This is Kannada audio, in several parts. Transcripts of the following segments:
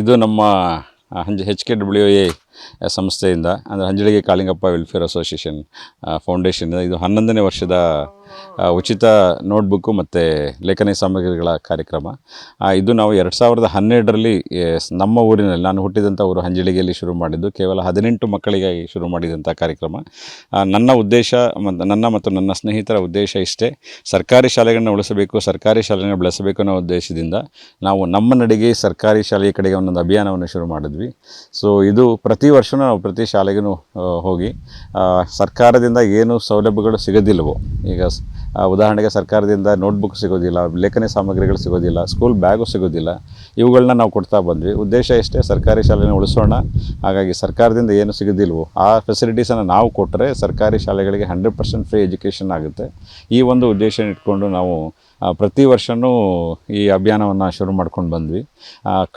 ಇದು ನಮ್ಮ HKWA ಸಂಸ್ಥೆಯಿಂದ ಅಂದರೆ ಹಂಜಳಿಗೆ ಕಾಳಿಂಗಪ್ಪ ವೆಲ್ಫೇರ್ ಅಸೋಸಿಯೇಷನ್ ಫೌಂಡೇಶನ್ ಇದು 11ನೇ ವರ್ಷದ ಉಚಿತ ನೋಟ್ಬುಕ್ಕು ಮತ್ತು ಲೇಖನಿ ಸಾಮಗ್ರಿಗಳ ಕಾರ್ಯಕ್ರಮ. ಇದು ನಾವು 2012ರಲ್ಲಿ ನಮ್ಮ ಊರಿನಲ್ಲಿ, ನಾನು ಹುಟ್ಟಿದಂಥ ಊರು ಹಂಜಳಿಗೆಯಲ್ಲಿ ಶುರು ಮಾಡಿದ್ದು, ಕೇವಲ 18 ಮಕ್ಕಳಿಗಾಗಿ ಶುರು ಮಾಡಿದಂಥ ಕಾರ್ಯಕ್ರಮ. ನನ್ನ ಉದ್ದೇಶ ಮತ್ತು ನನ್ನ ಸ್ನೇಹಿತರ ಉದ್ದೇಶ ಇಷ್ಟೇ: ಸರ್ಕಾರಿ ಶಾಲೆಗಳನ್ನ ಉಳಿಸಬೇಕು, ಸರ್ಕಾರಿ ಶಾಲೆಗಳನ್ನ ಬೆಳೆಸಬೇಕು ಅನ್ನೋ ಉದ್ದೇಶದಿಂದ ನಾವು ನಮ್ಮ ನಡಿಗೆ ಸರ್ಕಾರಿ ಶಾಲೆಯ ಕಡೆಗೆ ಒಂದೊಂದು ಅಭಿಯಾನವನ್ನು ಶುರು ಮಾಡಿದ್ವಿ. ಸೊ ಇದು ಪ್ರತಿ ವರ್ಷವೂ ನಾವು ಪ್ರತಿ ಶಾಲೆಗೂ ಹೋಗಿ ಸರ್ಕಾರದಿಂದ ಏನು ಸೌಲಭ್ಯಗಳು ಸಿಗೋದಿಲ್ಲವೋ, ಈಗ ಉದಾಹರಣೆಗೆ ಸರ್ಕಾರದಿಂದ ನೋಟ್ಬುಕ್ ಸಿಗೋದಿಲ್ಲ, ಲೇಖನಿ ಸಾಮಗ್ರಿಗಳು ಸಿಗೋದಿಲ್ಲ, ಸ್ಕೂಲ್ ಬ್ಯಾಗು ಸಿಗೋದಿಲ್ಲ, ಇವುಗಳನ್ನ ನಾವು ಕೊಡ್ತಾ ಬಂದ್ವಿ. ಉದ್ದೇಶ ಇಷ್ಟೇ: ಸರ್ಕಾರಿ ಶಾಲೆನ ಉಳಿಸೋಣ. ಹಾಗಾಗಿ ಸರ್ಕಾರದಿಂದ ಏನು ಸಿಗೋದಿಲ್ವೋ ಆ ಫೆಸಿಲಿಟೀಸನ್ನು ನಾವು ಕೊಟ್ಟರೆ ಸರ್ಕಾರಿ ಶಾಲೆಗಳಿಗೆ 100% ಫ್ರೀ ಎಜುಕೇಷನ್ ಆಗುತ್ತೆ. ಈ ಒಂದು ಉದ್ದೇಶ ಇಟ್ಕೊಂಡು ನಾವು ಪ್ರತಿ ವರ್ಷವೂ ಈ ಅಭಿಯಾನವನ್ನು ಶುರು ಮಾಡ್ಕೊಂಡು ಬಂದ್ವಿ.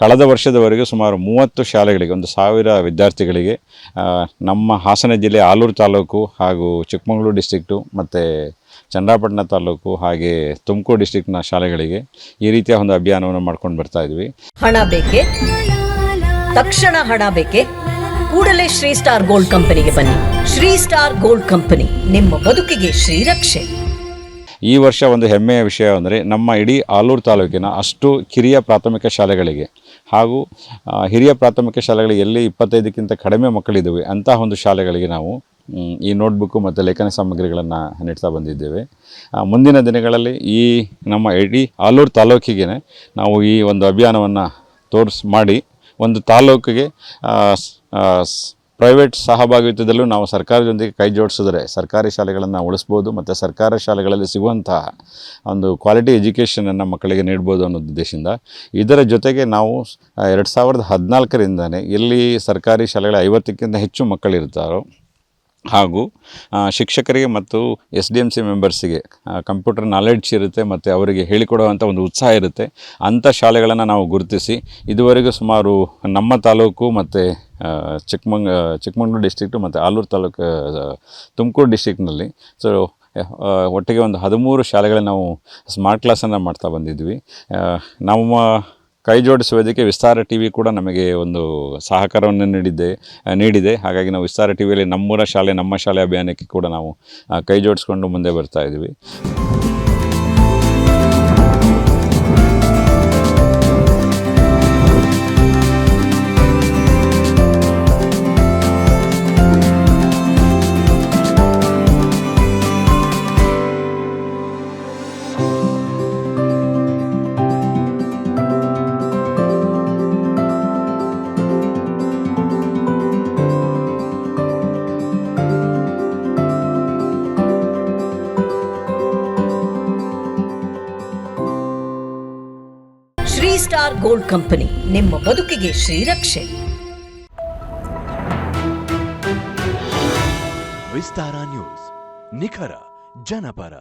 ಕಳೆದ ವರ್ಷದವರೆಗೂ ಸುಮಾರು 30 ಶಾಲೆಗಳಿಗೆ, 1000 ವಿದ್ಯಾರ್ಥಿಗಳಿಗೆ, ನಮ್ಮ ಹಾಸನ ಜಿಲ್ಲೆ ಆಲೂರು ತಾಲೂಕು ಹಾಗೂ ಚಿಕ್ಕಮಗಳೂರು ಡಿಸ್ಟ್ರಿಕ್ಟು ಮತ್ತು ಚನ್ನರಾಯಪಟ್ಟಣ ತಾಲೂಕು ಹಾಗೆ ತುಮಕೂರು ಡಿಸ್ಟ್ರಿಕ್ಟ್ನ ಶಾಲೆಗಳಿಗೆ ಈ ರೀತಿಯ ಒಂದು ಅಭಿಯಾನವನ್ನು ಮಾಡ್ಕೊಂಡು ಬರ್ತಾ ಇದ್ವಿ. ಹಣ ಬೇಕೆ? ತಕ್ಷಣ ಹಣ ಬೇಕೆ? ಕೂಡಲೇ ಶ್ರೀ ಸ್ಟಾರ್ ಗೋಲ್ಡ್ ಕಂಪನಿಗೆ ಬನ್ನಿ. ಶ್ರೀ ಸ್ಟಾರ್ ಗೋಲ್ಡ್ ಕಂಪನಿ, ನಿಮ್ಮ ಬದುಕಿಗೆ ಶ್ರೀರಕ್ಷೆ. ಈ ವರ್ಷ ಒಂದು ಹೆಮ್ಮೆಯ ವಿಷಯ ಅಂದರೆ ನಮ್ಮ ಇಡೀ ಆಲೂರು ತಾಲೂಕಿನ ಅಷ್ಟು ಕಿರಿಯ ಪ್ರಾಥಮಿಕ ಶಾಲೆಗಳಿಗೆ ಹಾಗೂ ಹಿರಿಯ ಪ್ರಾಥಮಿಕ ಶಾಲೆಗಳಿಗೆ ಎಲ್ಲಿ 25ಕ್ಕಿಂತ ಕಡಿಮೆ ಮಕ್ಕಳಿದ್ದಾವೆ ಅಂತಹ ಒಂದು ಶಾಲೆಗಳಿಗೆ ನಾವು ಈ ನೋಟ್ಬುಕ್ಕು ಮತ್ತು ಲೇಖನ ಸಾಮಗ್ರಿಗಳನ್ನು ನೀಡ್ತಾ ಬಂದಿದ್ದೇವೆ. ಮುಂದಿನ ದಿನಗಳಲ್ಲಿ ಈ ನಮ್ಮ ಇಡೀ ಆಲೂರು ತಾಲೂಕಿಗೆ ನಾವು ಈ ಒಂದು ಅಭಿಯಾನವನ್ನು ಮಾಡಿ ಒಂದು ತಾಲೂಕಿಗೆ ಪ್ರೈವೇಟ್ ಸಹಭಾಗಿತ್ವದಲ್ಲೂ ನಾವು ಸರ್ಕಾರದೊಂದಿಗೆ ಕೈ ಜೋಡಿಸಿದ್ರೆ ಸರ್ಕಾರಿ ಶಾಲೆಗಳನ್ನು ಉಳಿಸ್ಬೋದು ಮತ್ತು ಸರ್ಕಾರಿ ಶಾಲೆಗಳಲ್ಲಿ ಸಿಗುವಂತಹ ಒಂದು ಕ್ವಾಲಿಟಿ ಎಜುಕೇಷನನ್ನು ಮಕ್ಕಳಿಗೆ ನೀಡ್ಬೋದು ಅನ್ನೋ ಉದ್ದೇಶದಿಂದ. ಇದರ ಜೊತೆಗೆ ನಾವು 2014ರಿಂದನೇ ಎಲ್ಲಿ ಸರ್ಕಾರಿ ಶಾಲೆಗಳ 50ಕ್ಕಿಂತ ಹೆಚ್ಚು ಮಕ್ಕಳಿರ್ತಾರೋ ಹಾಗೂ ಶಿಕ್ಷಕರಿಗೆ ಮತ್ತು SDMC ಮೆಂಬರ್ಸಿಗೆ ಕಂಪ್ಯೂಟರ್ ನಾಲೆಡ್ಜ್ ಇರುತ್ತೆ ಮತ್ತು ಅವರಿಗೆ ಹೇಳಿಕೊಡುವಂಥ ಒಂದು ಉತ್ಸಾಹ ಇರುತ್ತೆ. ಅಂಥ ಶಾಲೆಗಳನ್ನು ನಾವು ಗುರುತಿಸಿ ಇದುವರೆಗೂ ಸುಮಾರು ನಮ್ಮ ತಾಲೂಕು ಮತ್ತು ಚಿಕ್ಕಮಗಳೂರು ಡಿಸ್ಟ್ರಿಕ್ಟು ಮತ್ತು ಆಲೂರು ತಾಲೂಕು ತುಮಕೂರು ಡಿಸ್ಟ್ರಿಕ್ಟ್ನಲ್ಲಿ ಒಟ್ಟಿಗೆ ಒಂದು 13 ಶಾಲೆಗಳಲ್ಲಿ ನಾವು ಸ್ಮಾರ್ಟ್ ಕ್ಲಾಸನ್ನು ಮಾಡ್ತಾ ಬಂದಿದ್ವಿ. ನಮ್ಮ ಕೈ ಜೋಡಿಸುವುದಕ್ಕೆ ವಿಸ್ತಾರ TV ಕೂಡ ನಮಗೆ ಒಂದು ಸಹಕಾರವನ್ನು ನೀಡಿದೆ. ಹಾಗಾಗಿ ನಾವು ವಿಸ್ತಾರ TVಯಲ್ಲಿ ನಮ್ಮೂರ ಶಾಲೆ ನಮ್ಮ ಶಾಲೆ ಅಭಿಯಾನಕ್ಕೆ ಕೂಡ ನಾವು ಕೈ ಜೋಡಿಸ್ಕೊಂಡು ಮುಂದೆ ಬರ್ತಾ ಇದ್ವಿ. ಶ್ರೀ ಸ್ಟಾರ್ ಗೋಲ್ಡ್ ಕಂಪನಿ, ನಿಮ್ಮ ಬದುಕಿಗೆ ಶ್ರೀರಕ್ಷೆ. ವಿಸ್ತಾರ ನ್ಯೂಸ್, ನಿಖರ ಜನಪರ.